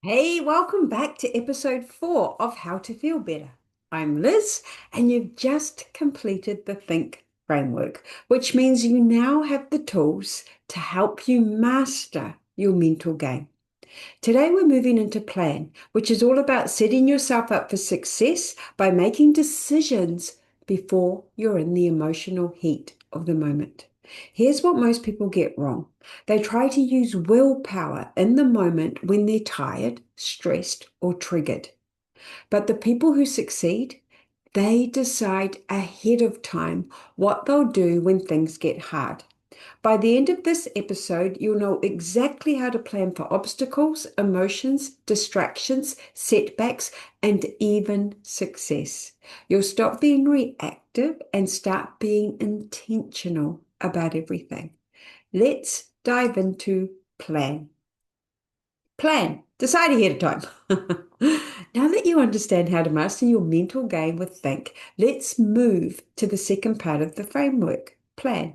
Hey, welcome back to episode 4 of How to Feel Better. I'm Liz, and you've just completed the Think framework, which means you now have the tools to help you master your mental game. Today, we're moving into plan, which is all about setting yourself up for success by making decisions before you're in the emotional heat of the moment. Here's what most people get wrong. They try to use willpower in the moment when they're tired, stressed, or triggered. But the people who succeed, they decide ahead of time what they'll do when things get hard. By the end of this episode, you'll know exactly how to plan for obstacles, emotions, distractions, setbacks, and even success. You'll stop being reactive and start being intentional about everything. Let's dive into plan. Plan. Decide ahead of time. Now that you understand how to master your mental game with Think, let's move to the second part of the framework, plan.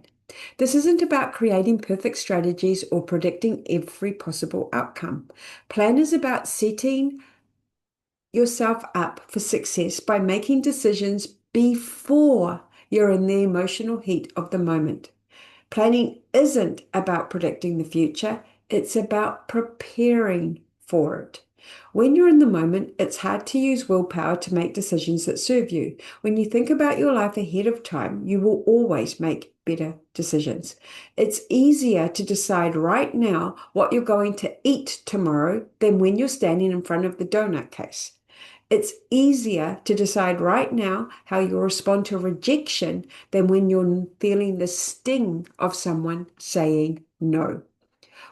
This isn't about creating perfect strategies or predicting every possible outcome. Plan is about setting yourself up for success by making decisions before you're in the emotional heat of the moment. Planning isn't about predicting the future, it's about preparing for it. When you're in the moment, it's hard to use willpower to make decisions that serve you. When you think about your life ahead of time, you will always make better decisions. It's easier to decide right now what you're going to eat tomorrow than when you're standing in front of the donut case. It's easier to decide right now how you'll respond to rejection than when you're feeling the sting of someone saying no.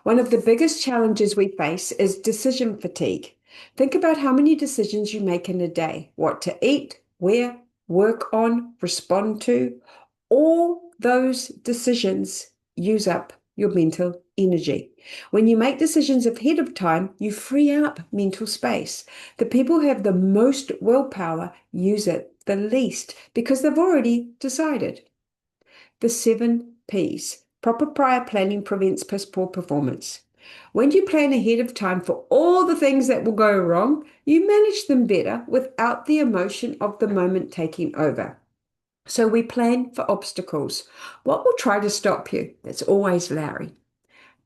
One of the biggest challenges we face is decision fatigue. Think about how many decisions you make in a day: what to eat, where, work on, respond to. All those decisions use up your mental energy. When you make decisions ahead of time, you free up mental space. The people who have the most willpower use it the least because they've already decided. The 7 Ps. Proper prior planning prevents poor performance. When you plan ahead of time for all the things that will go wrong, you manage them better without the emotion of the moment taking over. So we plan for obstacles. What will try to stop you? That's always Larry.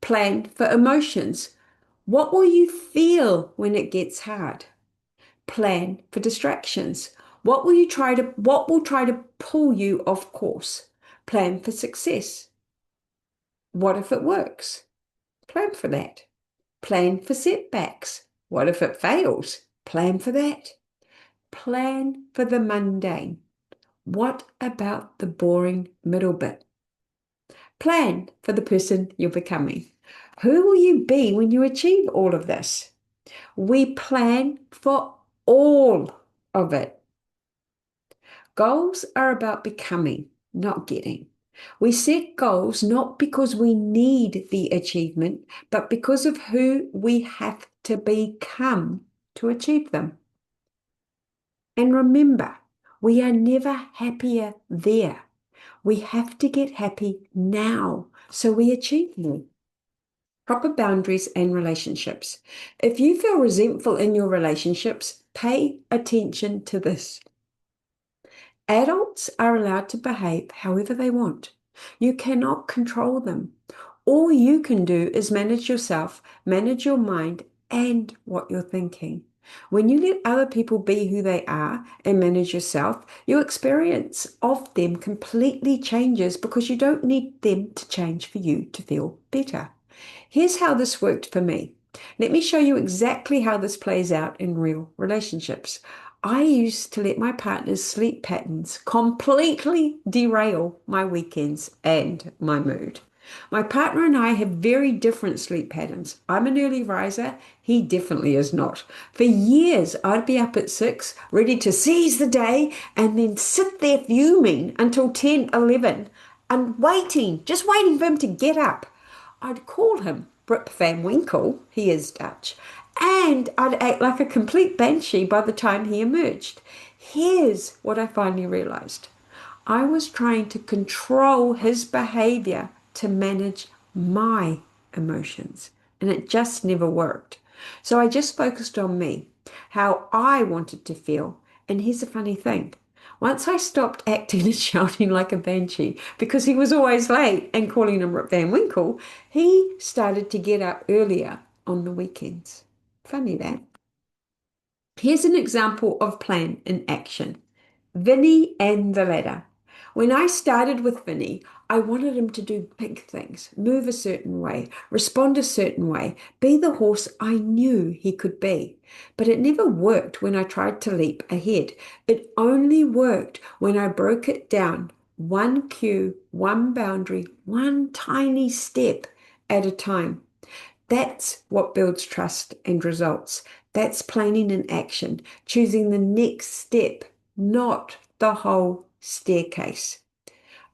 Plan for emotions. What will you feel when it gets hard? Plan for distractions. What will try to pull you off course? Plan for success. What if it works? Plan for that. Plan for setbacks. What if it fails? Plan for that. Plan for the mundane. What about the boring middle bit? Plan for the person you're becoming. Who will you be when you achieve all of this? We plan for all of it. Goals are about becoming, not getting. We set goals not because we need the achievement, but because of who we have to become to achieve them. And remember, we are never happier there. We have to get happy now so we achieve more. Proper boundaries and relationships. If you feel resentful in your relationships, pay attention to this. Adults are allowed to behave however they want. You cannot control them. All you can do is manage yourself, manage your mind, and what you're thinking. When you let other people be who they are and manage yourself, your experience of them completely changes because you don't need them to change for you to feel better. Here's how this worked for me. Let me show you exactly how this plays out in real relationships. I used to let my partner's sleep patterns completely derail my weekends and my mood. My partner and I have very different sleep patterns. I'm an early riser. He definitely is not. For years, I'd be up at 6, ready to seize the day, and then sit there fuming until 10, 11, and just waiting for him to get up. I'd call him Rip Van Winkle, he is Dutch, and I'd act like a complete banshee by the time he emerged. Here's what I finally realized. I was trying to control his behavior to manage my emotions, and it just never worked. So I just focused on me, how I wanted to feel. And here's the funny thing. Once I stopped acting and shouting like a banshee because he was always late and calling him Rip Van Winkle, he started to get up earlier on the weekends. Funny that. Here's an example of plan in action. Vinny and the ladder. When I started with Vinny, I wanted him to do big things, move a certain way, respond a certain way, be the horse I knew he could be. But it never worked when I tried to leap ahead. It only worked when I broke it down, one cue, one boundary, one tiny step at a time. That's what builds trust and results. That's planning in action, choosing the next step, not the whole staircase.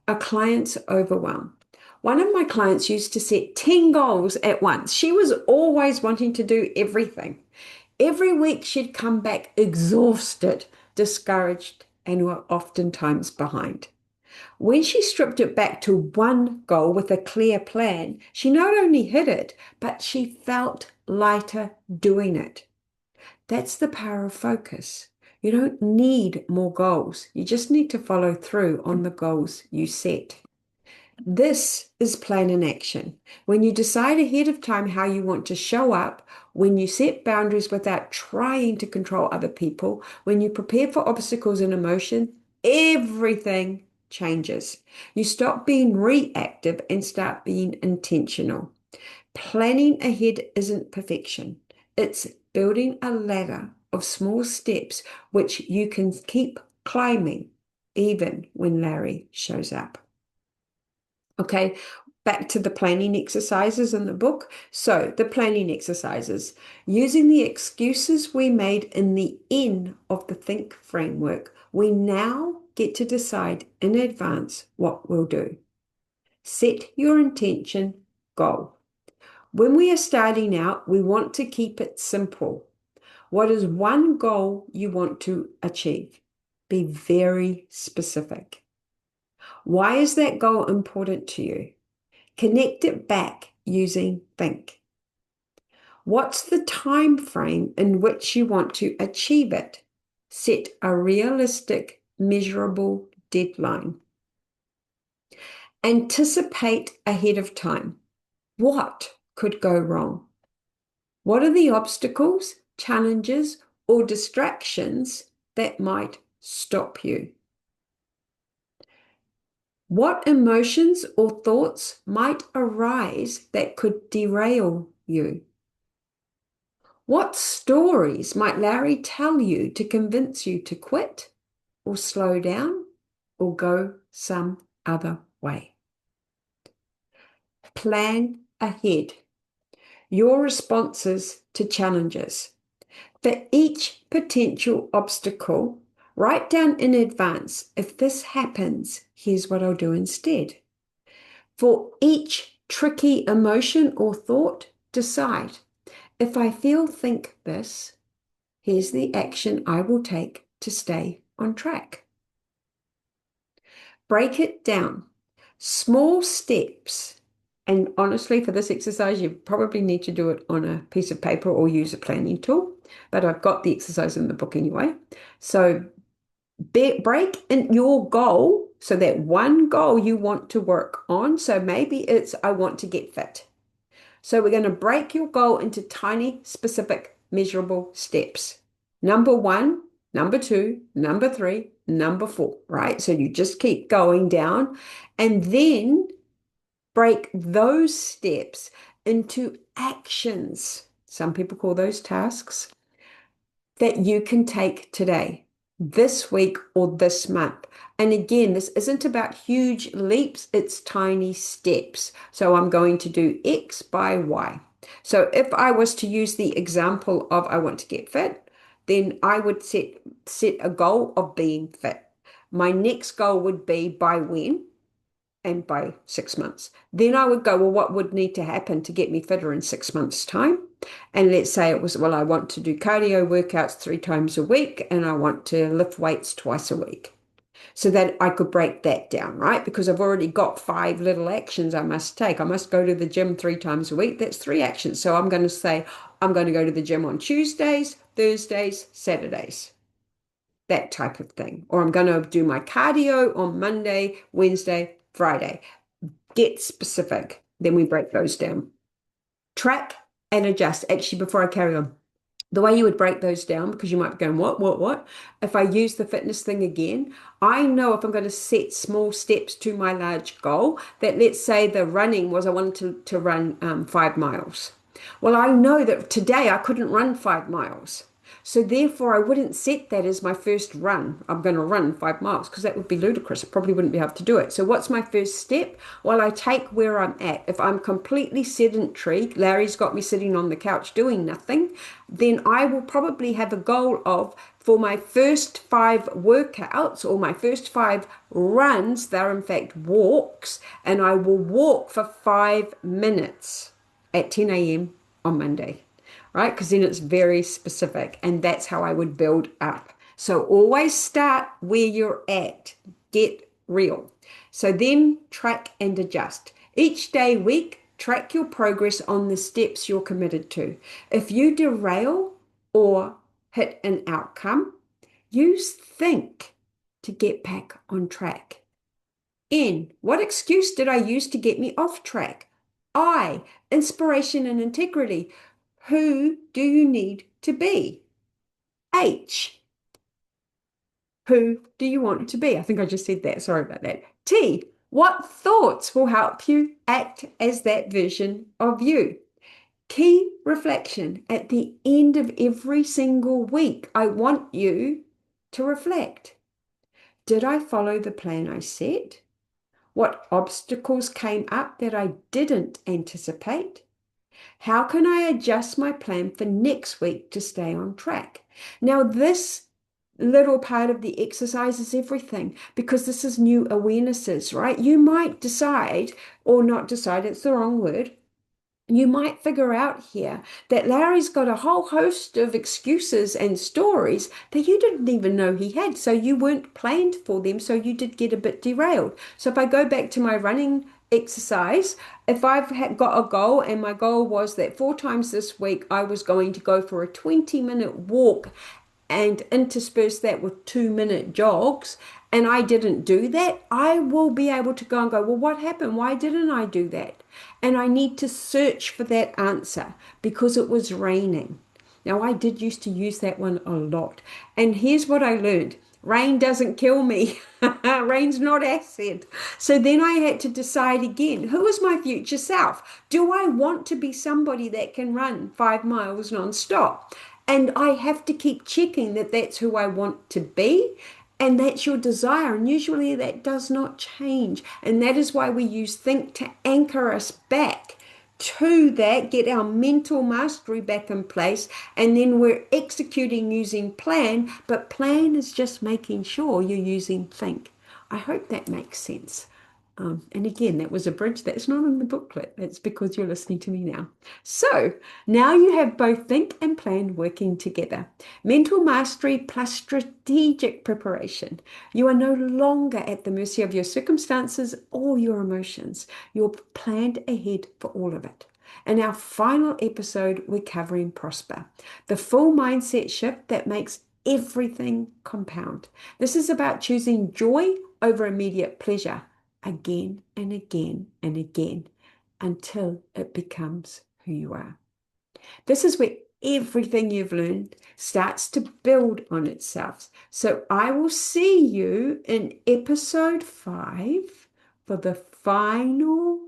A client's overwhelm. One of my clients used to set 10 goals at once. She was always wanting to do everything. Every week she'd come back exhausted, discouraged, and were oftentimes behind. When she stripped it back to one goal with a clear plan, she not only hit it, but she felt lighter doing it. That's the power of focus. You don't need more goals. You just need to follow through on the goals you set. This is plan in action. When you decide ahead of time how you want to show up, when you set boundaries without trying to control other people, when you prepare for obstacles and emotion, everything changes. You stop being reactive and start being intentional. Planning ahead isn't perfection. It's building a ladder of small steps which you can keep climbing even when Larry shows up. Okay, back to the planning exercises in the book. So, the planning exercises, using the excuses we made in the N of the Think framework, we now get to decide in advance what we'll do. Set your intention goal. When we are starting out, we want to keep it simple. What is one goal you want to achieve? Be very specific. Why is that goal important to you? Connect it back using think. What's the time frame in which you want to achieve it? Set a realistic, measurable deadline. Anticipate ahead of time. What could go wrong? What are the obstacles, challenges, or distractions that might stop you? What emotions or thoughts might arise that could derail you? What stories might Larry tell you to convince you to quit or slow down or go some other way? Plan ahead. Your responses to challenges. For each potential obstacle, write down in advance, if this happens, here's what I'll do instead. For each tricky emotion or thought, decide, if I think this, here's the action I will take to stay on track. Break it down. Small steps. And honestly, for this exercise, you probably need to do it on a piece of paper or use a planning tool. But I've got the exercise in the book anyway. So break in your goal. So that one goal you want to work on. So maybe it's, I want to get fit. So we're going to break your goal into tiny, specific, measurable steps. Number 1, number 2, number 3, number 4, right? So you just keep going down and then break those steps into actions. Some people call those tasks that you can take today, this week, or this month. And again, this isn't about huge leaps, it's tiny steps. So I'm going to do X by Y. So if I was to use the example of I want to get fit, then I would set a goal of being fit. My next goal would be by when? And by 6 months. Then I would go, well, what would need to happen to get me fitter in 6 months' time? And let's say it was, well, I want to do cardio workouts 3 times a week and I want to lift weights twice a week. so that I could break that down, right? Because I've already got 5 little actions I must take. I must go to the gym 3 times a week. That's 3 actions. So I'm going to say, I'm going to go to the gym on Tuesdays, Thursdays, Saturdays, that type of thing. Or I'm going to do my cardio on Monday, Wednesday, Friday. Get specific. Then we break those down. Track and adjust. Actually, before I carry on, the way you would break those down, because you might be going, what? If I use the fitness thing again, I know if I'm going to set small steps to my large goal, that let's say the running was I wanted to run 5 miles. Well, I know that today I couldn't run 5 miles. So therefore, I wouldn't set that as my first run. I'm going to run 5 miles because that would be ludicrous. I probably wouldn't be able to do it. So what's my first step? Well, I take where I'm at. If I'm completely sedentary, Larry's got me sitting on the couch doing nothing, then I will probably have a goal of for my first 5 workouts or my first 5 runs, they're in fact walks, and I will walk for 5 minutes at 10 a.m. on Monday, right? Because then it's very specific, and that's how I would build up. So always start where you're at, get real. So then track and adjust. Each day, week, track your progress on the steps you're committed to. If you derail or hit an outcome, use think to get back on track. N, what excuse did I use to get me off track? I, inspiration and integrity. Who do you need to be? H, who do you want to be? I think I just said that. Sorry about that. T, what thoughts will help you act as that version of you? Key reflection at the end of every single week. I want you to reflect. Did I follow the plan I set? What obstacles came up that I didn't anticipate? How can I adjust my plan for next week to stay on track? Now, this little part of the exercise is everything because this is new awarenesses, right? You might decide or not decide, it's the wrong word. You might figure out here that Larry's got a whole host of excuses and stories that you didn't even know he had. So you weren't planned for them. So you did get a bit derailed. So if I go back to my running exercise, if I've got a goal and my goal was that 4 times this week I was going to go for a 20-minute walk and intersperse that with 2-minute jogs, and I didn't do that, I will be able to go and go, well, what happened? Why didn't I do that? And I need to search for that answer because it was raining. Now, I did used to use that one a lot. And here's what I learned. Rain doesn't kill me. Rain's not acid. So then I had to decide again, who is my future self? Do I want to be somebody that can run 5 miles non-stop? And I have to keep checking that that's who I want to be. And that's your desire. And usually that does not change. And that is why we use think to anchor us back to that, get our mental mastery back in place. And then we're executing using plan. But plan is just making sure you're using think. I hope that makes sense. And again, that was a bridge that's not in the booklet. That's because you're listening to me now. So now you have both think and plan working together. Mental mastery plus strategic preparation. You are no longer at the mercy of your circumstances or your emotions. You're planned ahead for all of it. In our final episode, we're covering prosper, the full mindset shift that makes everything compound. This is about choosing joy over immediate pleasure again and again and again until it becomes who you are. This is where everything you've learned starts to build on itself. So I will see you in episode 5 for the final